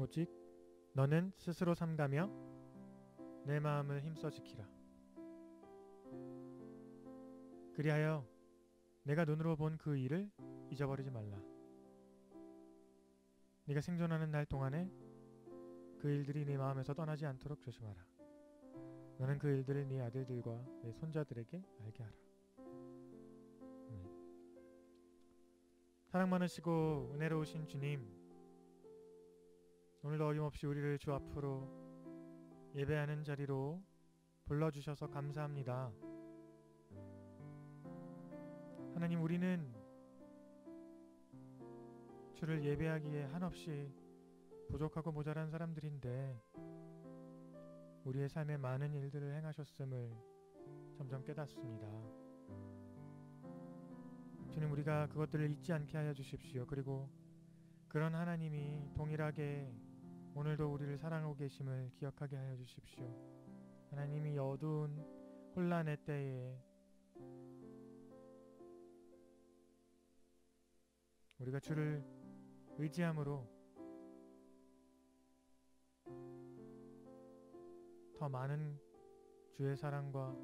오직 너는 스스로 삼가며 내 마음을 힘써 지키라. 그리하여 내가 눈으로 본 그 일을 잊어버리지 말라. 네가 생존하는 날 동안에 그 일들이 네 마음에서 떠나지 않도록 조심하라. 너는 그 일들을 네 아들들과 네 손자들에게 알게 하라. 사랑 많으시고 은혜로우신 주님, 오늘도 어김없이 우리를 주 앞으로 예배하는 자리로 불러주셔서 감사합니다. 하나님, 우리는 주를 예배하기에 한없이 부족하고 모자란 사람들인데 우리의 삶에 많은 일들을 행하셨음을 점점 깨닫습니다. 주님, 우리가 그것들을 잊지 않게 하여 주십시오. 그리고 그런 하나님이 동일하게 오늘도 우리를 사랑하고 계심을 기억하게 하여 주십시오. 하나님이 어두운 혼란의 때에 우리가 주를 의지함으로 더 많은 주의 사랑과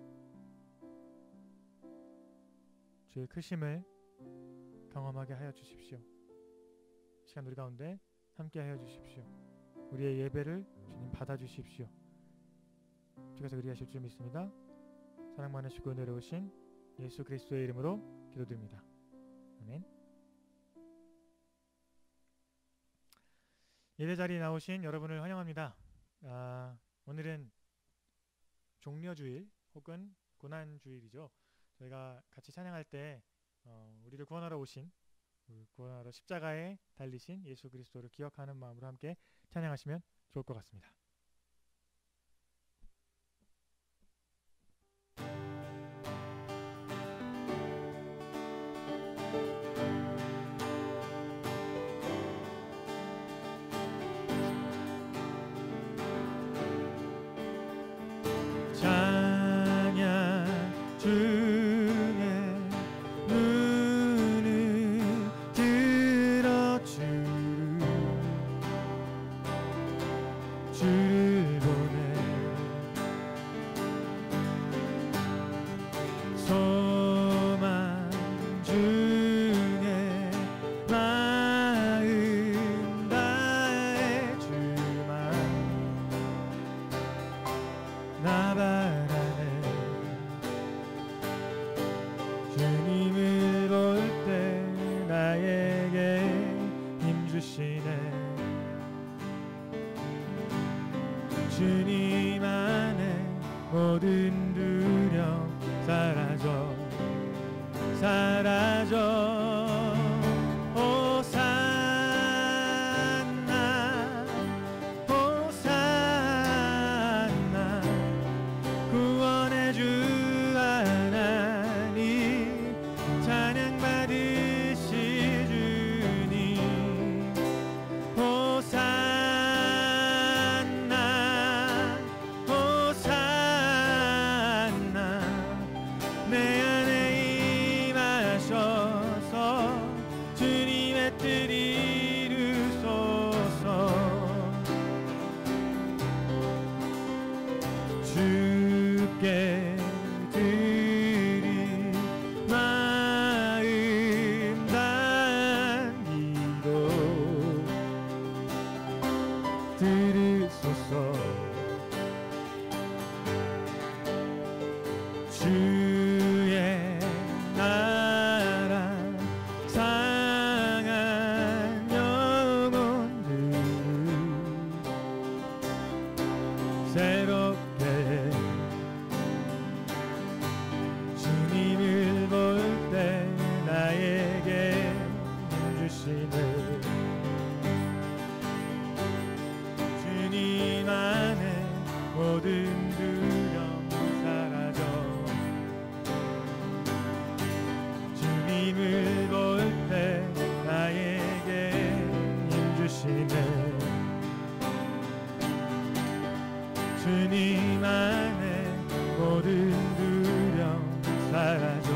주의 크심을 경험하게 하여 주십시오. 시간 우리 가운데 함께 하여 주십시오. 우리의 예배를 주님 받아주십시오. 주께서 그리하실 줄 믿습니다. 사랑 많으시고 은혜로우신 예수 그리스도의 이름으로 기도드립니다. 아멘. 예배 자리에 나오신 여러분을 환영합니다. 오늘은 종려주일 혹은 고난주일이죠. 저희가 같이 찬양할 때 우리를 구원하러 오신, 구원하러 십자가에 달리신 예수 그리스도를 기억하는 마음으로 함께 찬양하시면 좋을 것 같습니다. 찬양 주의 문을 들어 주를 보내 소망 중에 마음 다해 주만 나 바라네. 주님을 볼 때 나에게 힘주시네. 주님 안에 모든 두려움 사라져 호산나 호산나 구원의 주 하나님 찬양 받으시 주님 호산나 호산나 내 안에 임하셔서 주님의 뜻 이루소서. 주께 드린 마음 담기도 들으소서. 주의 나라 상한 영혼들 새롭게 주님을 볼 때 나에게 힘주시네. 주님 안에 모든 두려움 사라져 주님을 볼 때 나에게 힘주시네. 주님 안에 모든 두려움 사라져.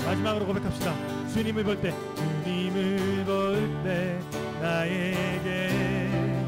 마지막으로 고백합시다. 주님을 볼 때, 주님을 볼 때 나에게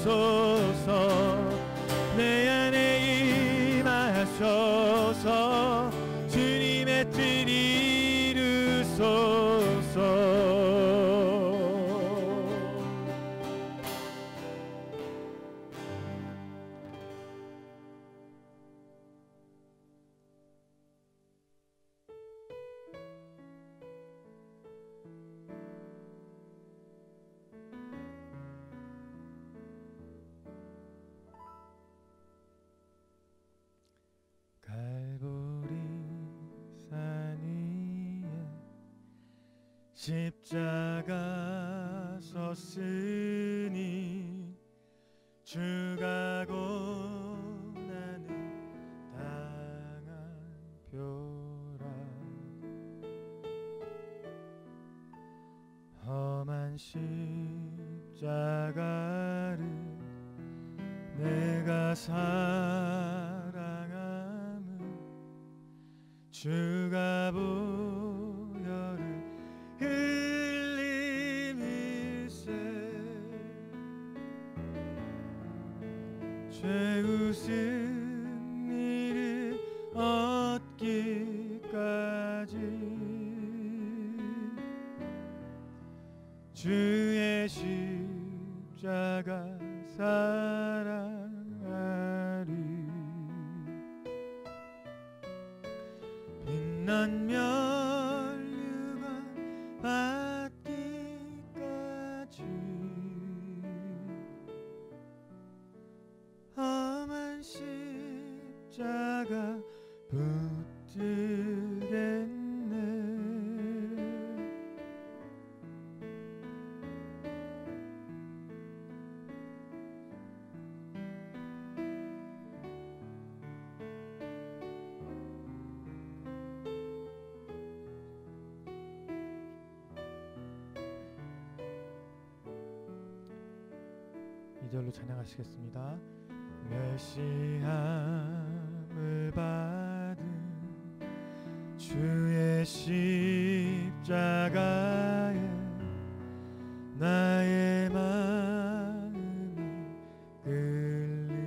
주옵소서. 내 안에 임하셔서 주님의 뜻 이루소서. 십자가 섰으니 주가 고난을 당한 표라. 험한 십자가를 내가 사랑함을 주가 보혈을 흘림일세. 죄 웃은 일을 얻기까지 주의 십자가 사랑하리. 빛난 면류관 받기까지 험한 십자가 붙들겠네. 이절로 찬양하시겠습니다. 멸시함을 받은 주의 십자가에 나의 마음이 끌리도다.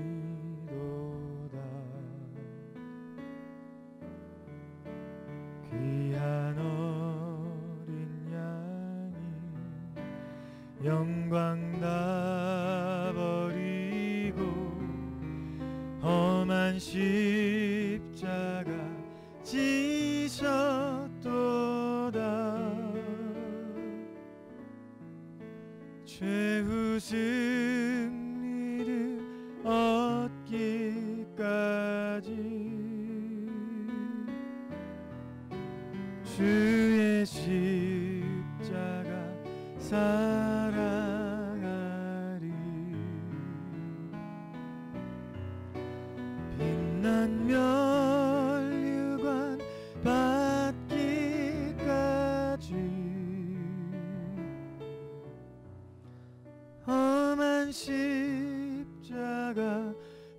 귀한 어린 양이 영광 다 버리고 험한 십자가 지셨도다. 죄 웃은 일을 얻기까지 주의 십자가 사랑하리. 빛난 면류관 받기까지 험한 십자가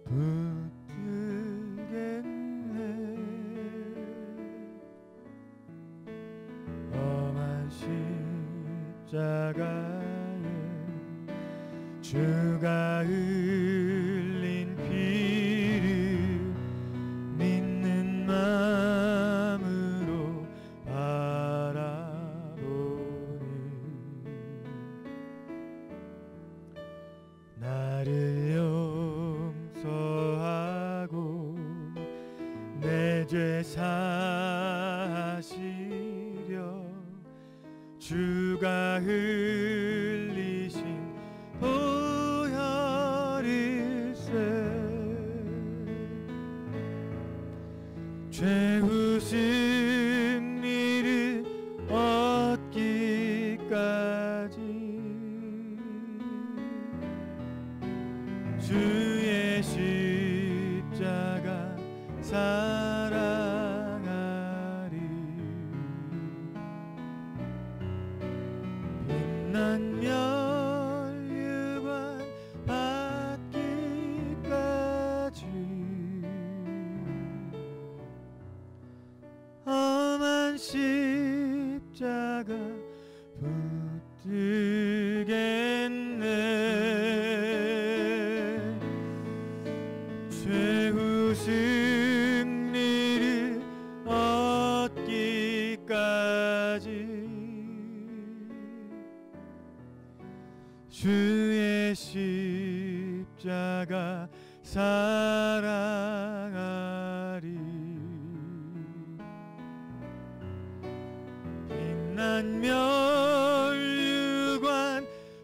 붙들겠네. 험한 십자가에 주가 흘린 피를 믿는 마음으로 바라보니 나를 용서하고 내 죄 사하시려 주가 흘리신 보혈일세. 죄 웃은 일을 얻기까지 주의 십자가 사랑하리. 빛난 면류관 받기까지 험한 십자가 붙들겠네. 주의 십자가 사랑하리. 빛난 멸류관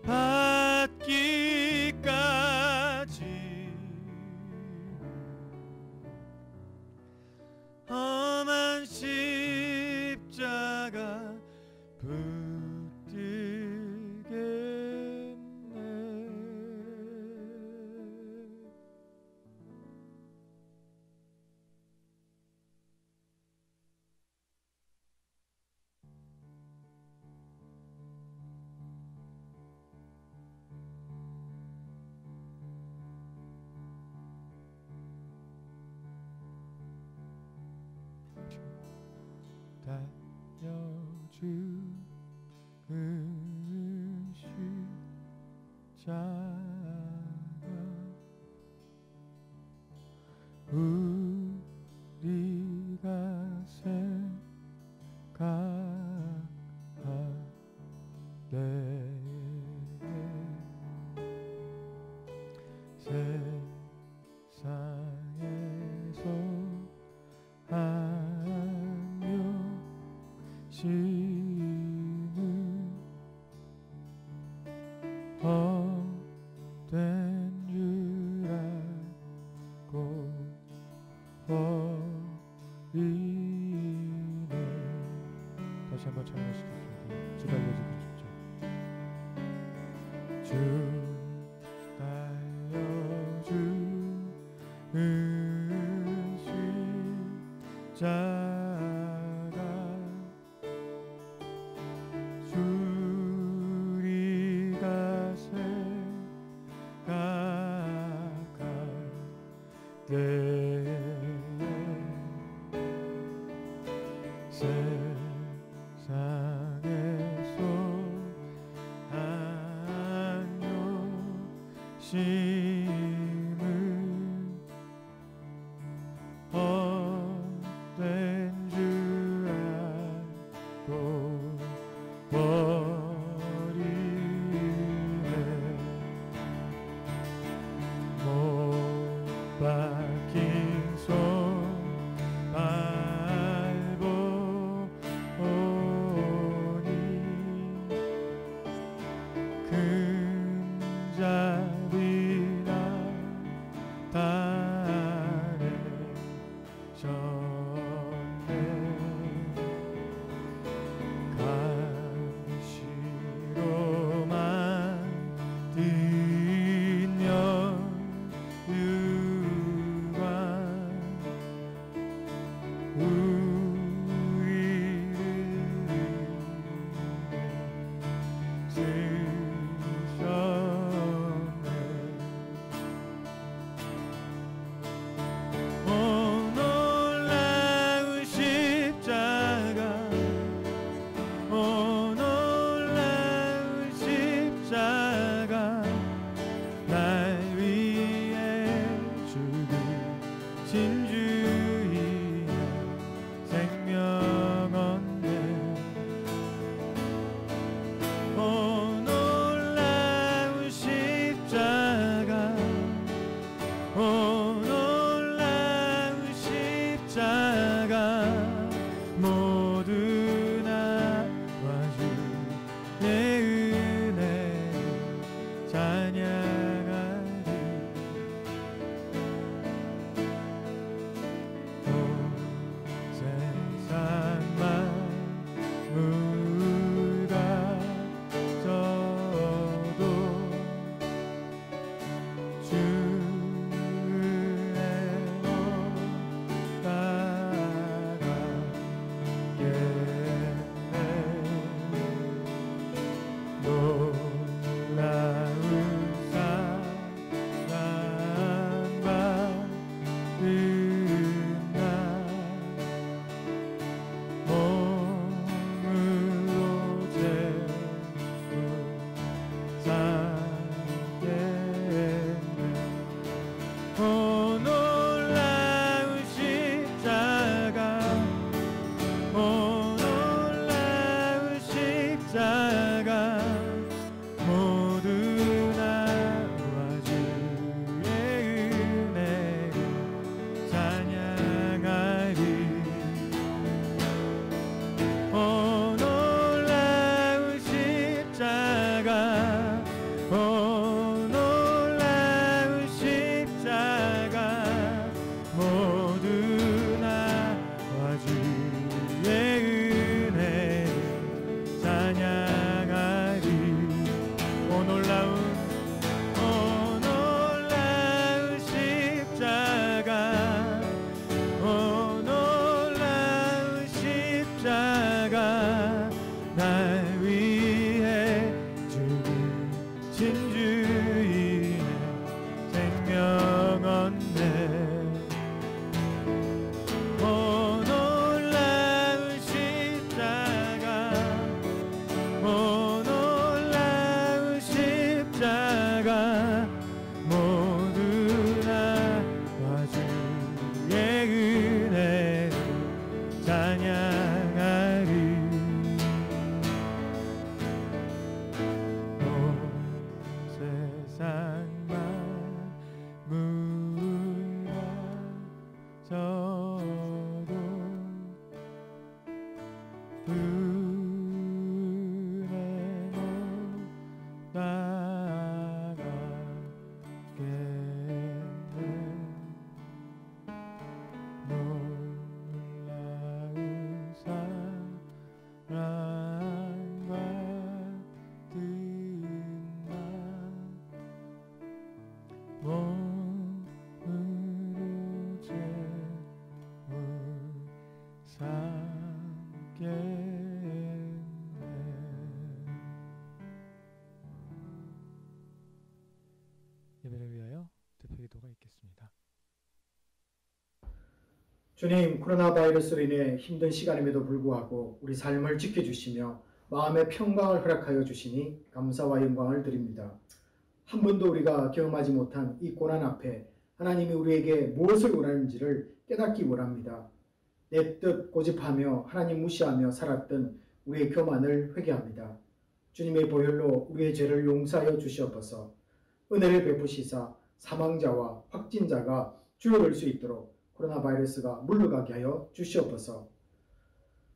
받기까지 험한 십자가 붙들겠네. 달려주는 십자가 우리가 생각하네. 세상에서 심은 헛된 줄 알고 버리네. 다시 한번 찬양하시겠습니다. 주 달려주고 싶죠. 주 달려주는 십자가 세상에서 안녕심은 헛된 줄 알고 버리네. 못 박힌 손 금자리나 달에 졌네. 감시로만 뒷면 유관 몸으로 재물 삼겠네. 예배를 위하여 대표 기도가 있겠습니다. 주님, 코로나 바이러스로 인해 힘든 시간임에도 불구하고 우리 삶을 지켜주시며 마음의 평강을 허락하여 주시니 감사와 영광을 드립니다. 한 번도 우리가 경험하지 못한 이 고난 앞에 하나님이 우리에게 무엇을 원하는지를 깨닫기 원합니다. 내 뜻 고집하며 하나님 무시하며 살았던 우리의 교만을 회개합니다. 주님의 보혈로 우리의 죄를 용서하여 주시옵소서. 은혜를 베푸시사 사망자와 확진자가 줄어들 수 있도록 코로나 바이러스가 물러가게 하여 주시옵소서.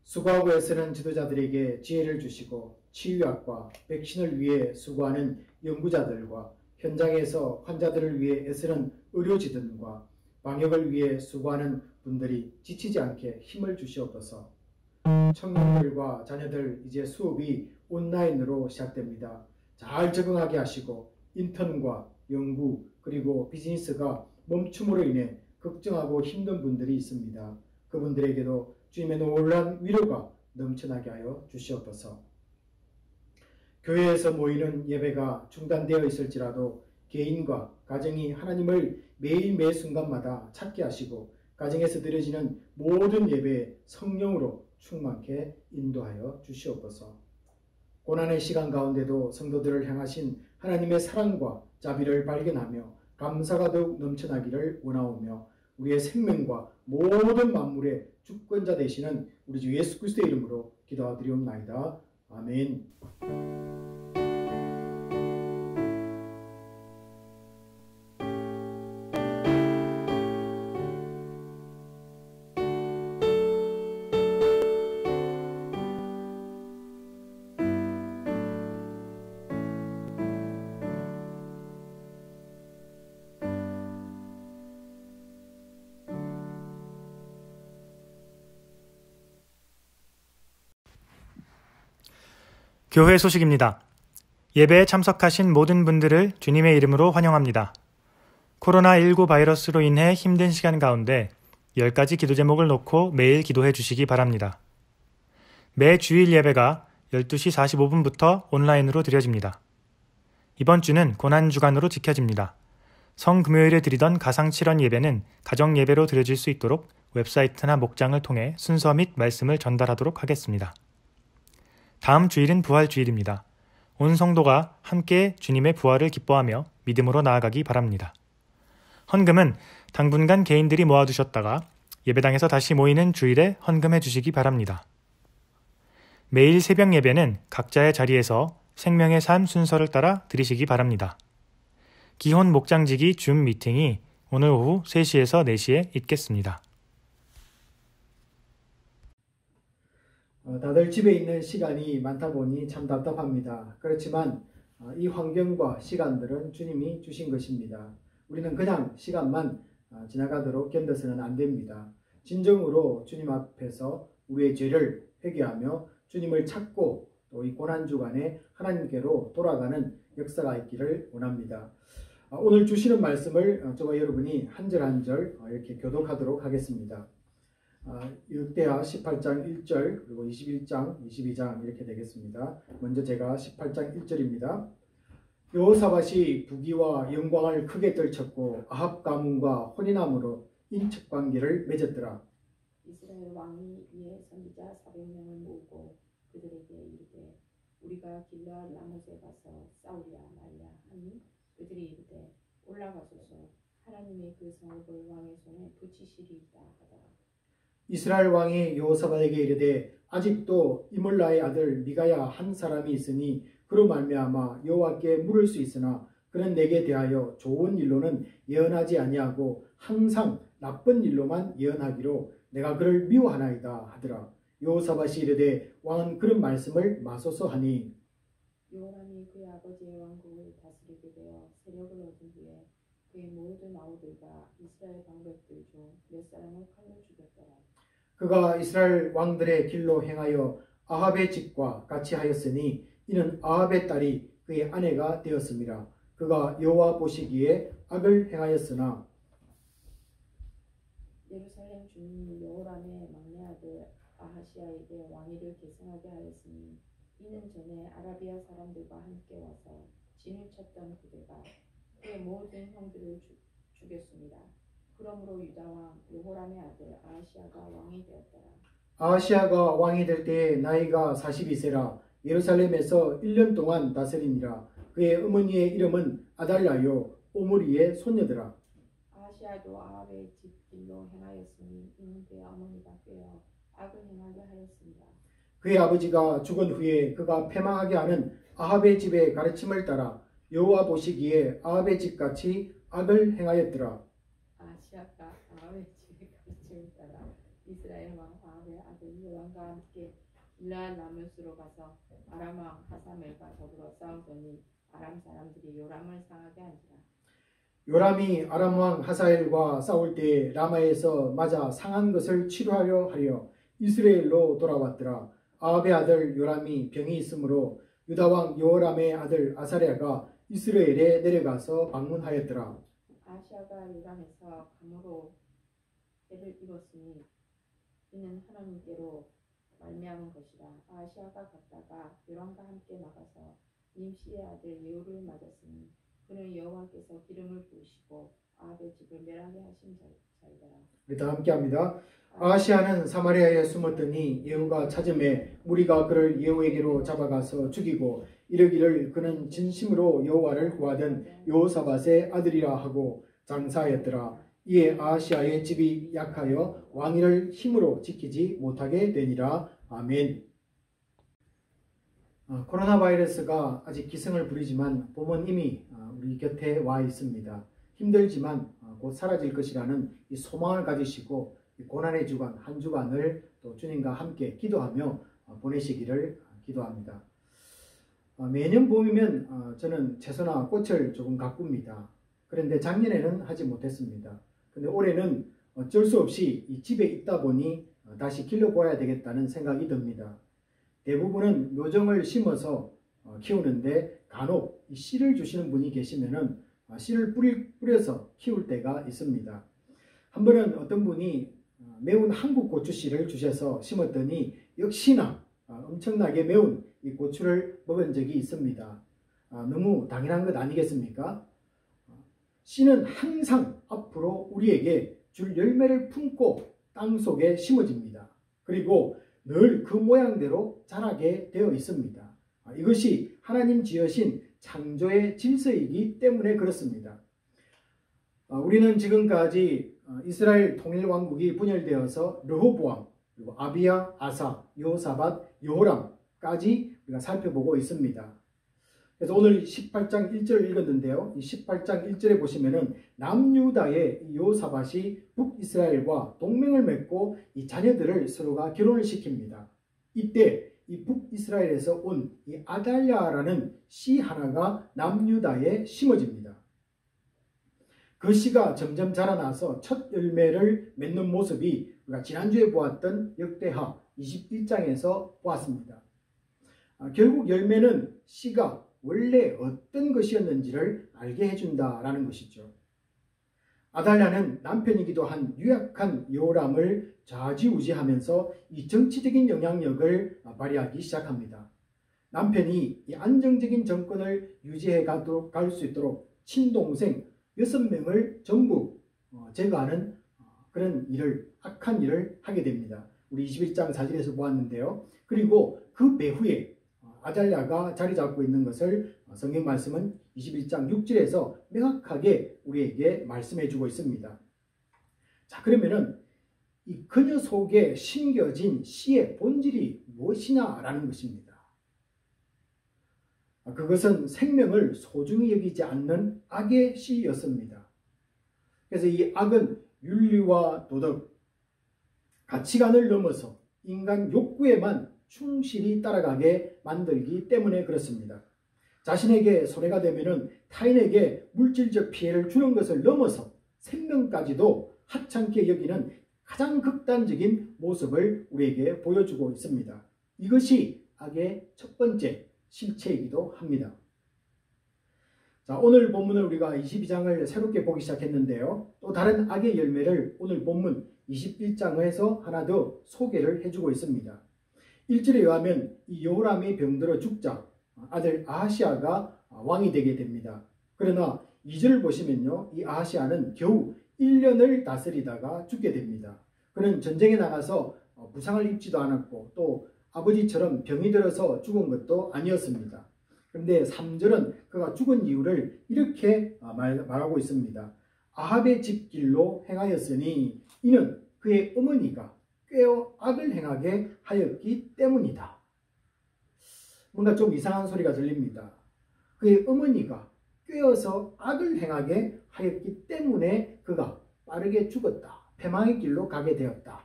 수고하고 애쓰는 지도자들에게 지혜를 주시고 치유약과 백신을 위해 수고하는 연구자들과 현장에서 환자들을 위해 애쓰는 의료진들과 방역을 위해 수고하는 분들이 지치지 않게 힘을 주시옵소서. 청년들과 자녀들 이제 수업이 온라인으로 시작됩니다. 잘 적응하게 하시고 인턴과 연구 그리고 비즈니스가 멈춤으로 인해 걱정하고 힘든 분들이 있습니다. 그분들에게도 주님의 놀라운 위로가 넘쳐나게 하여 주시옵소서. 교회에서 모이는 예배가 중단되어 있을지라도 개인과 가정이 하나님을 매일 매 순간마다 찾게 하시고 가정에서 드려지는 모든 예배에 성령으로 충만케 인도하여 주시옵소서. 고난의 시간 가운데도 성도들을 향하신 하나님의 사랑과 자비를 발견하며 감사가 더욱 넘쳐나기를 원하오며 우리의 생명과 모든 만물의 주권자 되시는 우리 주 예수 그리스도의 이름으로 기도드리옵나이다. 아멘. 교회 소식입니다. 예배에 참석하신 모든 분들을 주님의 이름으로 환영합니다. 코로나19 바이러스로 인해 힘든 시간 가운데 10가지 기도 제목을 놓고 매일 기도해 주시기 바랍니다. 매 주일 예배가 12시 45분부터 온라인으로 드려집니다. 이번 주는 고난주간으로 지켜집니다. 성금요일에 드리던 가상칠언 예배는 가정 예배로 드려질 수 있도록 웹사이트나 목장을 통해 순서 및 말씀을 전달하도록 하겠습니다. 다음 주일은 부활주일입니다. 온 성도가 함께 주님의 부활을 기뻐하며 믿음으로 나아가기 바랍니다. 헌금은 당분간 개인들이 모아두셨다가 예배당에서 다시 모이는 주일에 헌금해 주시기 바랍니다. 매일 새벽 예배는 각자의 자리에서 생명의 삶 순서를 따라 드리시기 바랍니다. 기혼 목장지기 줌 미팅이 오늘 오후 3시에서 4시에 있겠습니다. 다들 집에 있는 시간이 많다 보니 참 답답합니다. 그렇지만 이 환경과 시간들은 주님이 주신 것입니다. 우리는 그냥 시간만 지나가도록 견뎌서는 안 됩니다. 진정으로 주님 앞에서 우리의 죄를 회개하며 주님을 찾고 또 이 고난주간에 하나님께로 돌아가는 역사가 있기를 원합니다. 오늘 주시는 말씀을 저와 여러분이 한 절 한 절 이렇게 교독하도록 하겠습니다. 율대하 18장 1절 그리고 21장 22장 이렇게 되겠습니다. 먼저 제가 18장 1절입니다. 여호사밧이 부귀와 영광을 크게 떨쳤고 아합 가문과 혼인함으로 인척관계를 맺었더라. 이스라엘 왕이 이에 선지자 400명을 모으고 그들에게 이르되 우리가 길르앗 라못에 가서 싸우랴 말랴 하니 그들이 이르되 올라가소서 하나님의 그 성읍을 왕의 손에 붙이시리이다 하더라. 이스라엘 왕이 여호사밧에게 이르되 아직도 이몰라의 아들 미가야 한 사람이 있으니 그로 말미암아 여호와께 물을 수 있으나 그는 내게 대하여 좋은 일로는 예언하지 아니하고 항상 나쁜 일로만 예언하기로 내가 그를 미워하나이다 하더라. 여호사밧이 이르되 왕은 그런 말씀을 마소서 하니 여호람이 그의 아버지의 왕국을 다스리게 되어 세력을 얻은 후에 그의 모든 아우들과 이스라엘 방백들 중 몇 사람을 칼로 죽였더라. 그가 이스라엘 왕들의 길로 행하여 아합의 집과 같이 하였으니 이는 아합의 딸이 그의 아내가 되었음이라. 그가 여호와 보시기에 악을 행하였으나 예루살렘 주민이 여호람의 막내 아들 아하시아에게 왕위를 계승하게 하였으니 이는 전에 아라비아 사람들과 함께 와서 진을 쳤던 부대가 그의 모든 형들을 죽였습니다. 그러므로 유다 왕 여호람의 아들 아하시아가 왕이 되었더라. 아하시아가 왕이 될 때에 나이가 42세라 예루살렘에서 1년 동안 다스리니라. 그의 어머니의 이름은 아달랴요 오므리의 손녀더라. 아하시아도 아합의 집길로 행하였으니 이는 그의 어머니가 꾀어 악을 행하게 하였습니다. 그의 아버지가 죽은 후에 그가 패망하게 하는 아합의 집의 가르침을 따라 여호와 보시기에 아합의 집같이 악을 행하였더라. 아하시아가 아합의 집의 가르침을 따라 이스라엘 왕 아합의 아들 요람과 함께 길르앗 라못으로 가서 아람 왕 하사멜과 더불어 싸우더니 아람 사람들이 요람을 상하게 한지라. 요람이 아람 왕 하사엘과 싸울 때에 라마에서 맞아 상한 것을 치료하려 하려 이스라엘로 돌아왔더라. 아합의 아들 요람이 병이 있으므로 유다 왕 여호람의 아들 아사랴가 이스라엘에 내려가서 방문하였더라. 아하시아가 요람에서 감으로 해를 입었으니 이는 하나님께로 말미암은 것이라. 아하시아가 갔다가 요람과 함께 나가서 님시의 아들 예후를 맞았으니 그는 여호와께서 기름을 부으시고 아합의 집을 멸하게 하신 자이더라. 우리 다 함께합니다. 아하시아는 사마리아에 숨었더니 예후가 찾음에 무리가 그를 예후에게로 잡아가서 죽이고 이르기를 그는 진심으로 여호와를 구하던 여호사밧의 아들이라 하고 장사하였더라. 이에 아하시아의 집이 약하여 왕위를 힘으로 지키지 못하게 되니라. 아멘. 코로나 바이러스가 아직 기승을 부리지만 봄은 이미 우리 곁에 와 있습니다. 힘들지만 곧 사라질 것이라는 이 소망을 가지시고 이 고난의 주간 한 주간을 또 주님과 함께 기도하며 보내시기를 기도합니다. 매년 봄이면 저는 채소나 꽃을 조금 가꿉니다. 그런데 작년에는 하지 못했습니다. 근데 올해는 어쩔 수 없이 이 집에 있다 보니 다시 길러보아야 되겠다는 생각이 듭니다. 대부분은 묘정을 심어서 키우는데 간혹 이 씨를 주시는 분이 계시면은 씨를 뿌려서 키울 때가 있습니다. 한 번은 어떤 분이 매운 한국 고추 씨를 주셔서 심었더니 역시나 엄청나게 매운 이 고추를 먹은 적이 있습니다. 너무 당연한 것 아니겠습니까? 씨는 항상 앞으로 우리에게 줄 열매를 품고 땅속에 심어집니다. 그리고 늘 그 모양대로 자라게 되어 있습니다. 이것이 하나님 지으신 창조의 질서이기 때문에 그렇습니다. 우리는 지금까지 이스라엘 통일왕국이 분열되어서 르호보암, 그리고 아비야, 아사, 여호사밧, 여호람까지 우리가 살펴보고 있습니다. 그래서 오늘 18장 1절을 읽었는데요. 이 18장 1절에 보시면은 남유다의 여호사밧이 북이스라엘과 동맹을 맺고 이 자녀들을 서로가 결혼을 시킵니다. 이때 이 북이스라엘에서 온 이 아달랴라는 씨 하나가 남유다에 심어집니다. 그 씨가 점점 자라나서 첫 열매를 맺는 모습이 우리가 지난주에 보았던 역대하 21장에서 보았습니다. 결국 열매는 씨가 원래 어떤 것이었는지를 알게 해준다라는 것이죠. 아달랴는 남편이기도 한 유약한 여호람을 좌지우지하면서 이 정치적인 영향력을 발휘하기 시작합니다. 남편이 이 안정적인 정권을 유지해 갈 수 있도록 친동생 6명을 전부 제거하는 그런 일을, 악한 일을 하게 됩니다. 우리 21장 4절에서 보았는데요. 그리고 그 배후에 아달랴가 자리 잡고 있는 것을 성경 말씀은 21장 6절에서 명확하게 우리에게 말씀해 주고 있습니다. 자, 그러면은 이 그녀 속에 심겨진 씨의 본질이 무엇이냐라는 것입니다. 그것은 생명을 소중히 여기지 않는 악의 씨였습니다. 그래서 이 악은 윤리와 도덕, 가치관을 넘어서 인간 욕구에만 충실히 따라가게 만들기 때문에 그렇습니다. 자신에게 손해가 되면은 타인에게 물질적 피해를 주는 것을 넘어서 생명까지도 하찮게 여기는 가장 극단적인 모습을 우리에게 보여주고 있습니다. 이것이 악의 첫 번째 실체이기도 합니다. 자, 오늘 본문을 우리가 22장을 새롭게 보기 시작했는데요. 또 다른 악의 열매를 오늘 본문 21장에서 하나 더 소개를 해주고 있습니다. 1절에 의하면 이 여호람이 병들어 죽자 아들 아하시아가 왕이 되게 됩니다. 그러나 2절을 보시면요, 이 아하시아는 겨우 1년을 다스리다가 죽게 됩니다. 그는 전쟁에 나가서 부상을 입지도 않았고 또 아버지처럼 병이 들어서 죽은 것도 아니었습니다. 그런데 3절은 그가 죽은 이유를 이렇게 말하고 있습니다. 아합의 집길로 행하였으니 이는 그의 어머니가 꾀어 악을 행하게 하였기 때문이다. 뭔가 좀 이상한 소리가 들립니다. 그의 어머니가 꾀어서 악을 행하게 하였기 때문에 그가 빠르게 죽었다. 패망의 길로 가게 되었다.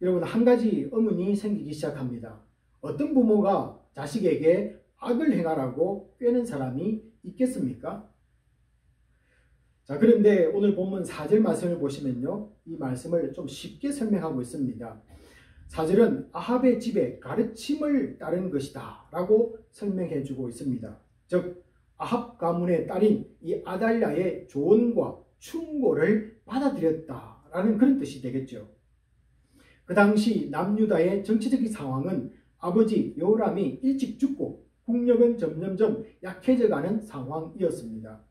여러분, 한 가지 의문이 생기기 시작합니다. 어떤 부모가 자식에게 악을 행하라고 꾀는 사람이 있겠습니까? 자, 그런데 오늘 본문 4절 말씀을 보시면요, 이 말씀을 좀 쉽게 설명하고 있습니다. 4절은 아합의 집에 가르침을 따른 것이다 라고 설명해 주고 있습니다. 즉 아합 가문의 딸인 이 아달랴의 조언과 충고를 받아들였다라는 그런 뜻이 되겠죠. 그 당시 남유다의 정치적인 상황은 아버지 여호람이 일찍 죽고 국력은 점점점 약해져가는 상황이었습니다.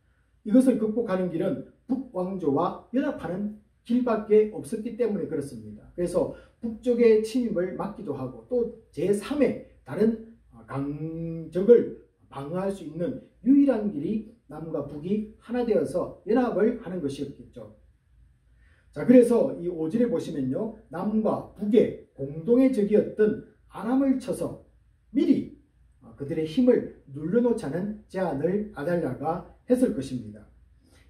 이것을 극복하는 길은 북왕조와 연합하는 길밖에 없었기 때문에 그렇습니다. 그래서 북쪽의 침입을 막기도 하고 또 제3의 다른 강적을 방어할 수 있는 유일한 길이 남과 북이 하나 되어서 연합을 하는 것이었겠죠. 자, 그래서 이 5절에 보시면요, 남과 북의 공동의 적이었던 아람을 쳐서 미리 그들의 힘을 눌러놓자는 제안을 아달랴가 했을 것입니다.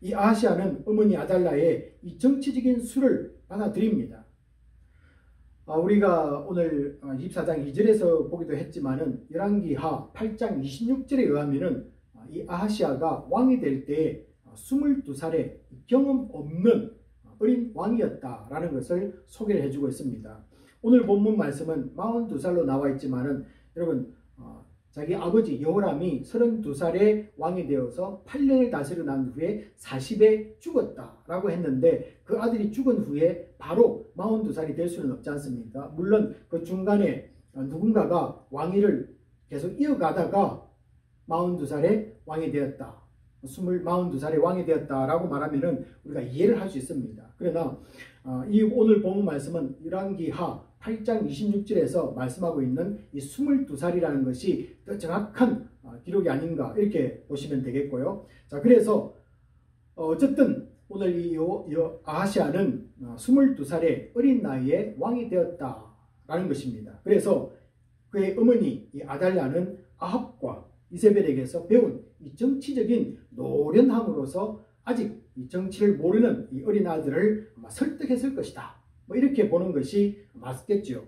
이 아하시아는 어머니 아달랴의 이 정치적인 수를 받아들입니다. 우리가 오늘 24장 2절에서 보기도 했지만은 열왕기하 8장 26절에 의하면은 이 아하시아가 왕이 될 때 22살의 경험 없는 어린 왕이었다라는 것을 소개를 해주고 있습니다. 오늘 본문 말씀은 42살로 나와 있지만은 여러분, 자기 아버지 여호람이 32살에 왕이 되어서 8년을 다스리고 난 후에 40에 죽었다라고 했는데 그 아들이 죽은 후에 바로 42살이 될 수는 없지 않습니까? 물론 그 중간에 누군가가 왕위를 계속 이어가다가 42살에 왕이 되었다. 42살에 왕이 되었다라고 말하면은 우리가 이해를 할 수 있습니다. 그러나 이 오늘 본문 말씀은 열왕기하 8장 26절에서 말씀하고 있는 이 22살이라는 것이 더 정확한 기록이 아닌가 이렇게 보시면 되겠고요. 자, 그래서 어쨌든 오늘 이 아하시아는 22살의 어린 나이에 왕이 되었다라는 것입니다. 그래서 그의 어머니 이 아달랴는 아합과 이세벨에게서 배운 이 정치적인 노련함으로서 아직 이 정치를 모르는 이 어린 아들을 아마 설득했을 것이다. 이렇게 보는 것이 맞겠죠.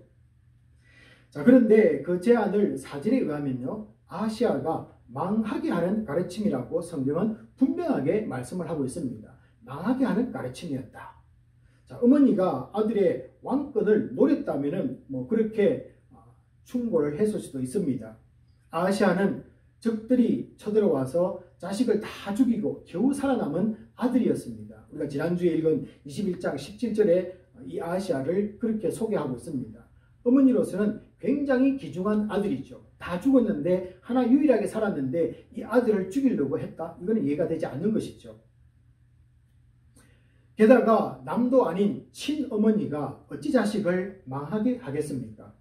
자, 그런데 그 제안을 4절에 의하면요, 아하시아가 망하게 하는 가르침이라고 성경은 분명하게 말씀을 하고 있습니다. 망하게 하는 가르침이었다. 자, 어머니가 아들의 왕권을 노렸다면은 그렇게 충고를 했을 수도 있습니다. 아하시아는 적들이 쳐들어와서 자식을 다 죽이고 겨우 살아남은 아들이었습니다. 우리가 지난주에 읽은 21장 17절에 이 아하시아를 그렇게 소개하고 있습니다. 어머니로서는 굉장히 귀중한 아들이죠. 다 죽었는데 하나 유일하게 살았는데 이 아들을 죽이려고 했다? 이거는 이해가 되지 않는 것이죠. 게다가 남도 아닌 친어머니가 어찌 자식을 망하게 하겠습니까?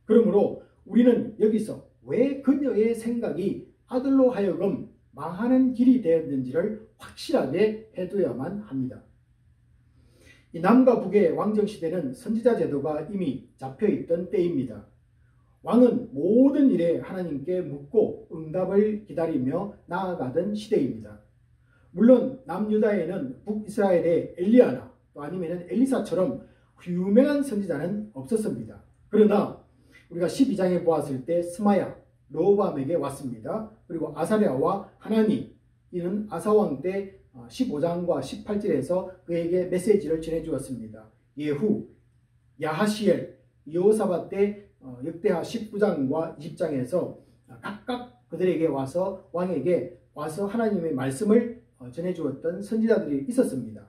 그러므로 우리는 여기서 왜 그녀의 생각이 아들로 하여금 망하는 길이 되었는지를 확실하게 해둬야만 합니다. 이 남과 북의 왕정시대는 선지자 제도가 이미 잡혀있던 때입니다. 왕은 모든 일에 하나님께 묻고 응답을 기다리며 나아가던 시대입니다. 물론 남유다에는 북이스라엘의 엘리야나 또 아니면 엘리사처럼 유명한 선지자는 없었습니다. 그러나 우리가 12장에 보았을 때 스마야, 르호보암에게 왔습니다. 그리고 아사랴와 하나니, 이는 아사왕 때 15장과 18절에서 그에게 메시지를 전해주었습니다. 예후, 야하시엘, 여호사밧 때 역대하 19장과 20장에서 각각 그들에게 와서 왕에게 와서 하나님의 말씀을 전해주었던 선지자들이 있었습니다.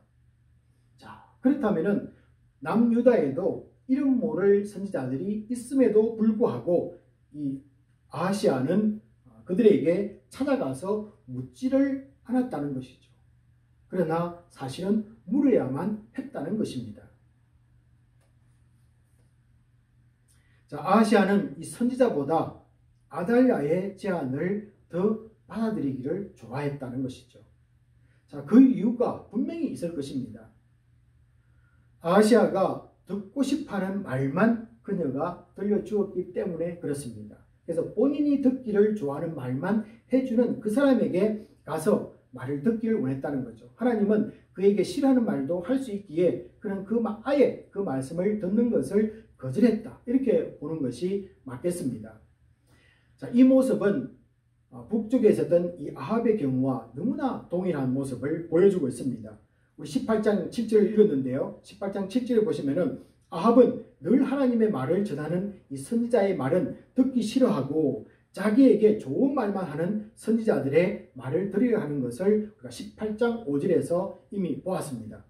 자, 그렇다면은 남유다에도 이름 모를 선지자들이 있음에도 불구하고 이 아하시아는 그들에게 찾아가서 묻지를 않았다는 것이죠. 그러나 사실은 물어야만 했다는 것입니다. 자, 아하시아는 이 선지자보다 아달랴의 제안을 더 받아들이기를 좋아했다는 것이죠. 자, 그 이유가 분명히 있을 것입니다. 아하시아가 듣고 싶어하는 말만 그녀가 들려주었기 때문에 그렇습니다. 그래서 본인이 듣기를 좋아하는 말만 해주는 그 사람에게 가서 말을 듣기를 원했다는 거죠. 하나님은 그에게 싫어하는 말도 할 수 있기에 그는 아예 그 말씀을 듣는 것을 거절했다. 이렇게 보는 것이 맞겠습니다. 자, 이 모습은 북쪽에 있었던 이 아합의 경우와 너무나 동일한 모습을 보여주고 있습니다. 우리 18장 7절을 읽었는데요. 18장 7절에 보시면은 아합은 늘 하나님의 말을 전하는 이 선지자의 말은 듣기 싫어하고 자기에게 좋은 말만 하는 선지자들의 말을 들으려 하는 것을 우리가 18장 5절에서 이미 보았습니다.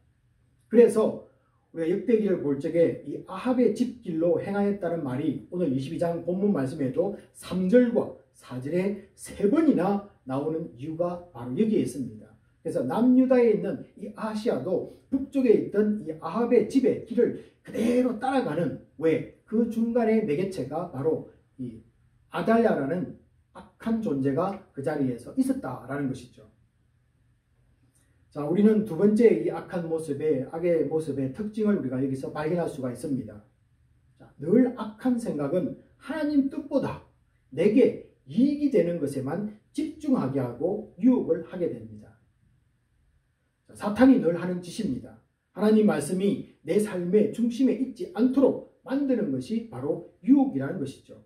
그래서 우리가 역대기를 볼 적에 이 아합의 집길로 행하였다는 말이 오늘 22장 본문 말씀에도 3절과 4절에 3번이나 나오는 이유가 바로 여기에 있습니다. 그래서 남유다에 있는 이 아하시아도 북쪽에 있던 이 아합의 집의 길을 그대로 따라가는 왜? 그 중간의 매개체가 바로 이 아달랴라는 악한 존재가 그 자리에서 있었다라는 것이죠. 자, 우리는 두 번째 이 악한 모습의 악의 모습의 특징을 우리가 여기서 발견할 수가 있습니다. 자, 늘 악한 생각은 하나님 뜻보다 내게 이익이 되는 것에만 집중하게 하고 유혹을 하게 됩니다. 자, 사탄이 늘 하는 짓입니다. 하나님 말씀이 내 삶의 중심에 있지 않도록 만드는 것이 바로 유혹이라는 것이죠.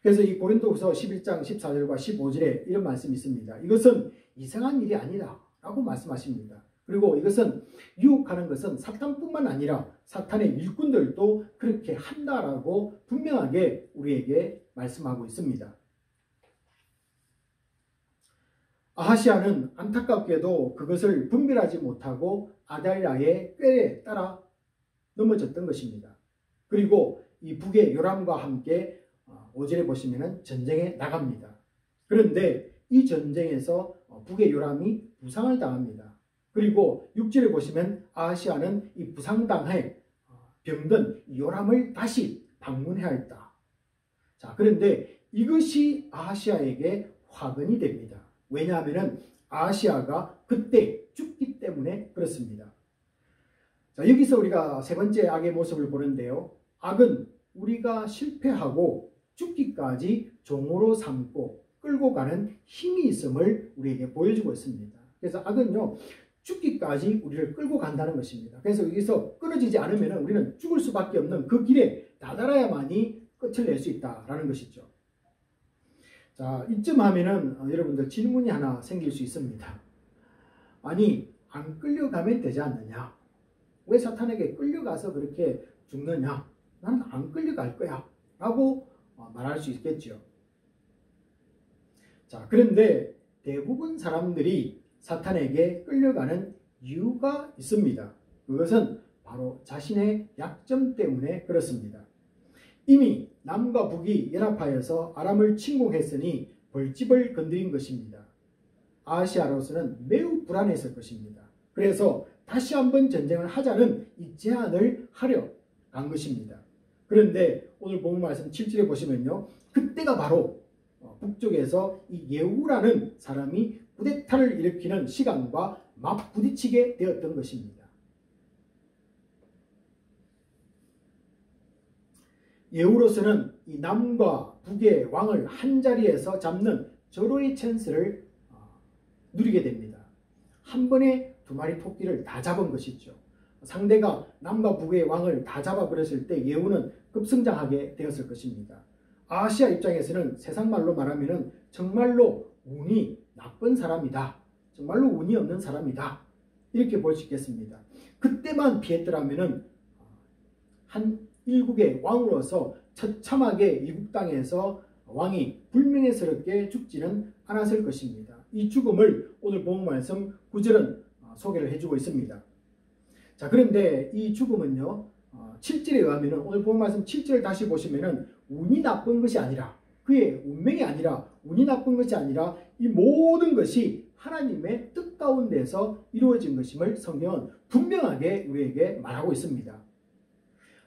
그래서 이 고린도후서 11장 14절과 15절에 이런 말씀이 있습니다. 이것은 이상한 일이 아니다 라고 말씀하십니다. 그리고 이것은 유혹하는 것은 사탄뿐만 아니라 사탄의 일꾼들도 그렇게 한다라고 분명하게 우리에게 말씀하고 있습니다. 아하시아는 안타깝게도 그것을 분별하지 못하고 아달랴의 꾀에 따라 넘어졌던 것입니다. 그리고 이 북의 요람과 함께 5절에 보시면 전쟁에 나갑니다. 그런데 이 전쟁에서 북의 요람이 부상을 당합니다. 그리고 6절에 보시면 아하시아는 이 부상당해 병든 요람을 다시 방문해야 했다. 자, 그런데 이것이 아하시아에게 화근이 됩니다. 왜냐하면 아하시아가 그때 죽기 때문에 그렇습니다. 자, 여기서 우리가 세 번째 악의 모습을 보는데요. 악은 우리가 실패하고 죽기까지 종으로 삼고 끌고 가는 힘이 있음을 우리에게 보여주고 있습니다. 그래서 악은요, 죽기까지 우리를 끌고 간다는 것입니다. 그래서 여기서 끊어지지 않으면 우리는 죽을 수밖에 없는 그 길에 다다라야만이 끝을 낼 수 있다라는 것이죠. 자, 이쯤 하면은 여러분들 질문이 하나 생길 수 있습니다. 아니, 안 끌려가면 되지 않느냐? 왜 사탄에게 끌려가서 그렇게 죽느냐? 나는 안 끌려갈 거야 라고 말할 수 있겠죠. 자, 그런데 대부분 사람들이 사탄에게 끌려가는 이유가 있습니다. 그것은 바로 자신의 약점 때문에 그렇습니다. 이미 남과 북이 연합하여서 아람을 침공했으니 벌집을 건드린 것입니다. 아하시아로서는 매우 불안했을 것입니다. 그래서 다시 한번 전쟁을 하자는 이 제안을 하려 간 것입니다. 그런데 오늘 본문 말씀 7절에 보시면요. 그때가 바로 북쪽에서 이 예후라는 사람이 쿠데타를 일으키는 시간과 맞부딪히게 되었던 것입니다. 예후로서는 이 남과 북의 왕을 한자리에서 잡는 절호의 찬스를 누리게 됩니다. 한 번에 두 마리 토끼를 다 잡은 것이죠. 상대가 남과 북의 왕을 다 잡아버렸을 때 예후는 급성장하게 되었을 것입니다. 아하시아 입장에서는 세상말로 말하면 정말로 운이 나쁜 사람이다. 정말로 운이 없는 사람이다. 이렇게 볼 수 있겠습니다. 그때만 피했더라면 한 일국의 왕으로서 처참하게 일국 땅에서 왕이 불명예스럽게 죽지는 않았을 것입니다. 이 죽음을 오늘 본 말씀 9절은 소개를 해주고 있습니다. 자, 그런데 이 죽음은요, 7절에 의하면은, 오늘 본 말씀 7절을 다시 보시면은, 운이 나쁜 것이 아니라, 그의 운명이 아니라, 운이 나쁜 것이 아니라, 이 모든 것이 하나님의 뜻 가운데서 이루어진 것임을 성경은 분명하게 우리에게 말하고 있습니다.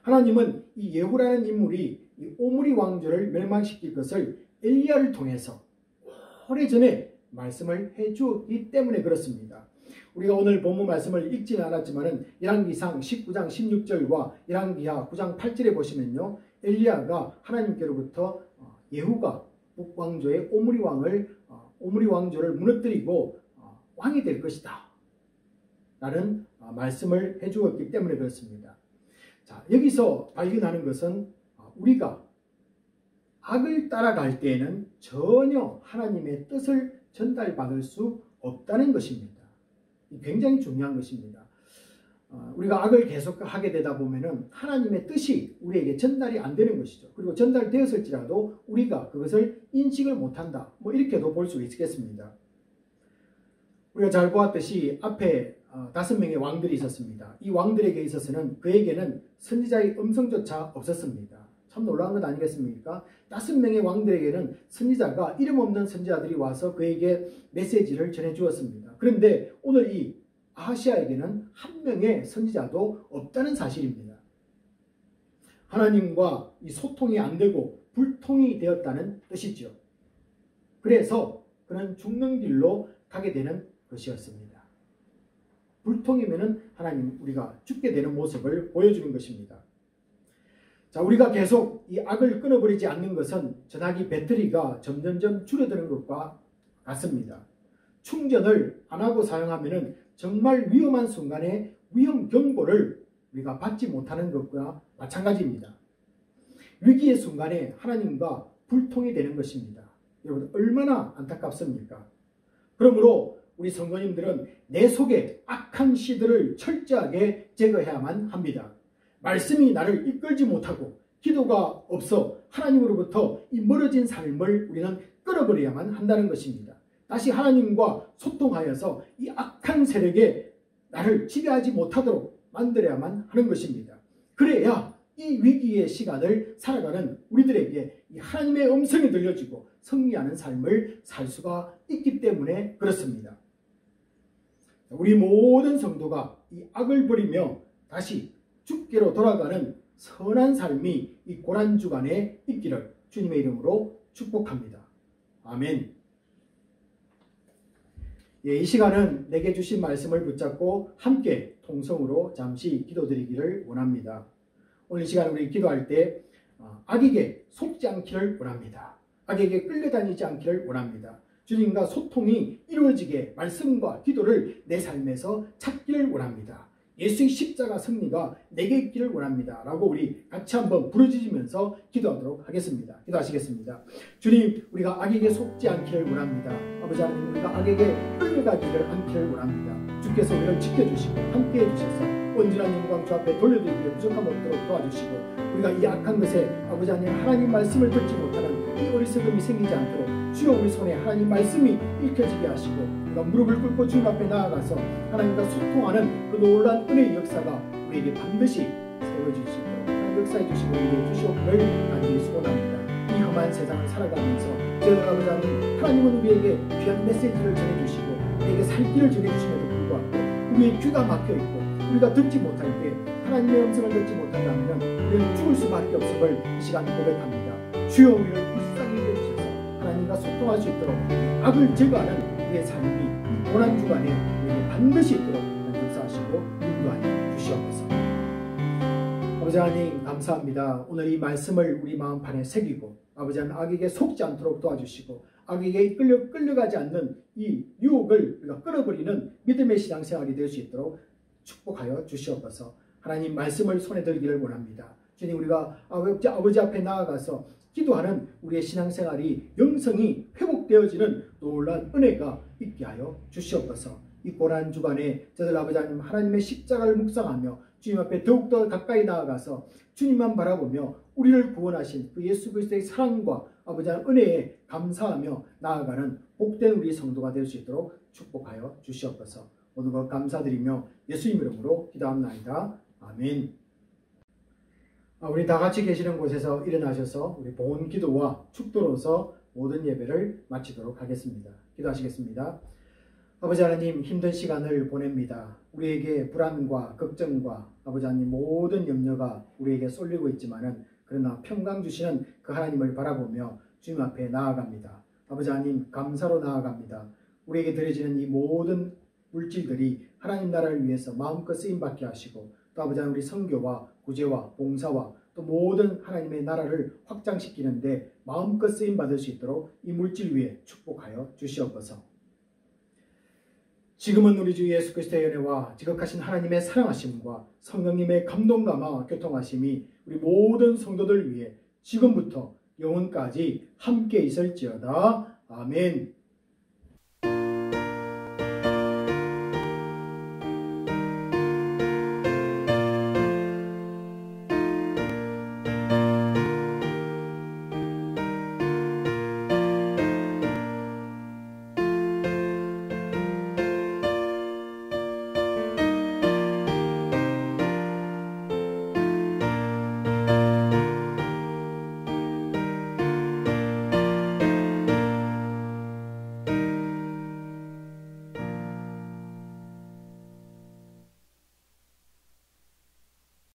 하나님은 이 예후라는 인물이 이 오므리 왕조를 멸망시킬 것을 엘리야를 통해서 오래전에 말씀을 해주었기 때문에 그렇습니다. 우리가 오늘 본문 말씀을 읽지는 않았지만은 열왕기상 19장 16절과 열왕기하 9장 8절에 보시면요, 엘리야가 하나님께로부터 예후가 북왕조의 오므리 왕조를 무너뜨리고 왕이 될 것이다 라는 말씀을 해주었기 때문에 그렇습니다. 자, 여기서 발견하는 것은 우리가 악을 따라갈 때에는 전혀 하나님의 뜻을 전달받을 수 없다는 것입니다. 굉장히 중요한 것입니다. 우리가 악을 계속하게 되다 보면은 하나님의 뜻이 우리에게 전달이 안 되는 것이죠. 그리고 전달되었을지라도 우리가 그것을 인식을 못한다, 뭐 이렇게도 볼 수 있겠습니다. 우리가 잘 보았듯이 앞에 5명의 왕들이 있었습니다. 이 왕들에게 있어서는 그에게는 선지자의 음성조차 없었습니다. 참 놀라운 것 아니겠습니까? 5명의 왕들에게는 선지자가, 이름 없는 선지자들이 와서 그에게 메시지를 전해주었습니다. 그런데 오늘 이 아하시아에게는 한 명의 선지자도 없다는 사실입니다. 하나님과 이 소통이 안 되고 불통이 되었다는 뜻이죠. 그래서 그는 죽는 길로 가게 되는 것이었습니다. 불통이면은 하나님, 우리가 죽게 되는 모습을 보여주는 것입니다. 자, 우리가 계속 이 악을 끊어버리지 않는 것은 전화기 배터리가 점점점 줄어드는 것과 같습니다. 충전을 안 하고 사용하면은 정말 위험한 순간에 위험 경보를 우리가 받지 못하는 것과 마찬가지입니다. 위기의 순간에 하나님과 불통이 되는 것입니다. 여러분, 얼마나 안타깝습니까? 그러므로 우리 성도님들은 내 속에 악한 씨들을 철저하게 제거해야만 합니다. 말씀이 나를 이끌지 못하고 기도가 없어 하나님으로부터 이 멀어진 삶을 우리는 끊어버려야만 한다는 것입니다. 다시 하나님과 소통하여서 이 악한 세력에 나를 지배하지 못하도록 만들어야만 하는 것입니다. 그래야 이 위기의 시간을 살아가는 우리들에게 이 하나님의 음성이 들려지고 승리하는 삶을 살 수가 있기 때문에 그렇습니다. 우리 모든 성도가 이 악을 버리며 다시 주께로 돌아가는 선한 삶이 이 고난주간에 있기를 주님의 이름으로 축복합니다. 아멘. 예, 이 시간은 내게 주신 말씀을 붙잡고 함께 통성으로 잠시 기도드리기를 원합니다. 오늘 이 시간 우리 기도할 때 악에게 속지 않기를 원합니다. 악에게 끌려다니지 않기를 원합니다. 주님과 소통이 이루어지게 말씀과 기도를 내 삶에서 찾기를 원합니다. 예수의 십자가 승리가 내게 있기를 원합니다. 라고 우리 같이 한번 부르짖으면서 기도하도록 하겠습니다. 기도하시겠습니다. 주님, 우리가 악에게 속지 않기를 원합니다. 아버지 하나님, 우리가 악에게 끌려가기를 않기를 원합니다. 주께서 우리를 지켜주시고 함께해 주셔서 온전한 영광 주 앞에 돌려드리기를 부족함 없도록 도와주시고, 우리가 이 악한 것에 아버지 하나님 말씀을 듣지 못하는 이 어리석음이 생기지 않도록 주여 우리 손에 하나님 말씀이 읽혀지게 하시고, 우리가 무릎을 꿇고 주님 앞에 나아가서 하나님과 소통하는 그 놀라운 은혜의 역사가 우리에게 반드시 세워주시도록 하나님 역사해 주시고 우리에게 주시옵기를 간절히 소원합니다. 이 험한 세상을 살아가면서 저희들 아버지 하나님은 우리에게 귀한 메시지를 전해주시고 우리에게 살 길을 전해주심에도 불구하고 우리의 귀가 막혀있고 우리가 듣지 못할 때, 하나님의 음성을 듣지 못한다면 우리는 죽을 수밖에 없음을 이 시간 고백합니다. 주여 우리를 불쌍히 여겨주셔서 하나님과 소통할 수 있도록 악을 제거하는 우리의 삶이 고난주간에 우리에게 반드시 있도록 역사하시고 인도하여 주시옵소서. 아버지 하나님 감사합니다. 오늘 이 말씀을 우리 마음판에 새기고 아버지 하나님 악에게 속지 않도록 도와주시고 악에게 끌려가지 않는 이 유혹을 우리가 끊어버리는 믿음의 신앙생활이 될 수 있도록 축복하여 주시옵소서. 하나님 말씀을 손에 들기를 원합니다. 주님, 우리가 아버지 앞에 나아가서 기도하는 우리의 신앙생활이 영성이 회복되어지는 놀라운 은혜가 있게 하여 주시옵소서. 이 고난 주간에 저들 아버지 하나님 하나님의 십자가를 묵상하며 주님 앞에 더욱더 가까이 나아가서 주님만 바라보며 우리를 구원하신 그 예수 그리스도의 사랑과 아버지 하나님 은혜에 감사하며 나아가는 복된 우리 성도가 될 수 있도록 축복하여 주시옵소서. 모든 것 감사드리며 예수님 이름으로 기도합나이다. 아멘. 우리 다 같이 계시는 곳에서 일어나셔서 우리 보온 기도와 축도로서 모든 예배를 마치도록 하겠습니다. 기도하시겠습니다. 아버지 하나님, 힘든 시간을 보냅니다. 우리에게 불안과 걱정과 아버지 하나님 모든 염려가 우리에게 쏠리고 있지만은 그러나 평강 주시는 그 하나님을 바라보며 주님 앞에 나아갑니다. 아버지 하나님, 감사로 나아갑니다. 우리에게 드려지는 이 모든 물질들이 하나님 나라를 위해서 마음껏 쓰임받게 하시고 또 아버지 하나님 우리 선교와 구제와 봉사와 또 모든 하나님의 나라를 확장시키는데 마음껏 쓰임받을 수 있도록 이 물질 위에 축복하여 주시옵소서. 지금은 우리 주 예수 그리스도의 은혜와 지극하신 하나님의 사랑하심과 성령님의 감동감화 교통하심이 우리 모든 성도들 위해 지금부터 영원까지 함께 있을지어다. 아멘.